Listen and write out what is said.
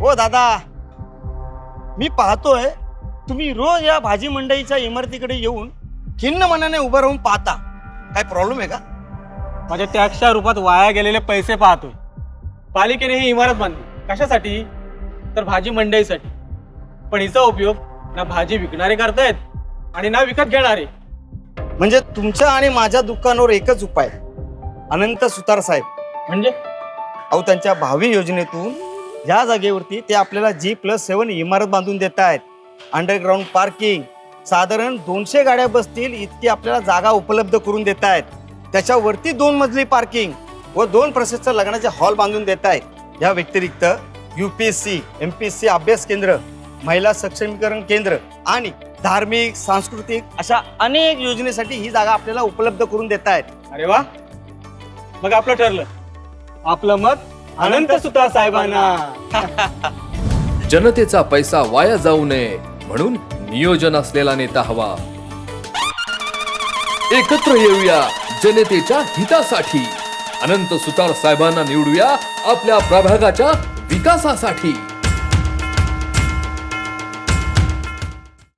हो दादा, मी पाहतोय तुम्ही रोज या भाजी मंडईच्या इमारतीकडे येऊन खिन्न मनाने उभं राहून पाहता. काय प्रॉब्लेम आहे का? माझ्या टॅक्सच्या रूपात वाया गेलेले पैसे पाहतोय. पालिकेने ही इमारत बांधली कशासाठी? तर भाजी मंडईसाठी. पण हिचा उपयोग ना भाजी विकणारे करतायत आणि ना विकत घेणारे. म्हणजे तुमच्या आणि माझ्या दुकानावर एकच उपाय, अनंत सुतार साहेब. म्हणजे अहो, त्यांच्या भावी योजनेतून या जागेवरती ते आपल्याला G+7 इमारत बांधून देत आहेत. अंडरग्राऊंड पार्किंग, साधारण 200 गाड्या बसतील इतकी आपल्याला जागा उपलब्ध करून देत आहेत. त्याच्यावरती 2 मजली पार्किंग व 2 प्रशस्त लग्नाचे हॉल बांधून देत आहेत. या व्यतिरिक्त UPSC, MPSC अभ्यास केंद्र, महिला सक्षमीकरण केंद्र आणि धार्मिक, सांस्कृतिक अशा अनेक योजनेसाठी ही जागा आपल्याला उपलब्ध करून देत आहेत. अरे वा, मग आपलं ठरलं. आपलं मत अनंत सुतार साहेबांना. जनतेचा पैसा वाया जाऊ नये म्हणून नियोजन असलेला नेता हवा. एकत्र येऊया जनतेच्या हितासाठी. अनंत सुतार साहेबांना निवडूया आपल्या प्रभागाच्या विकासासाठी.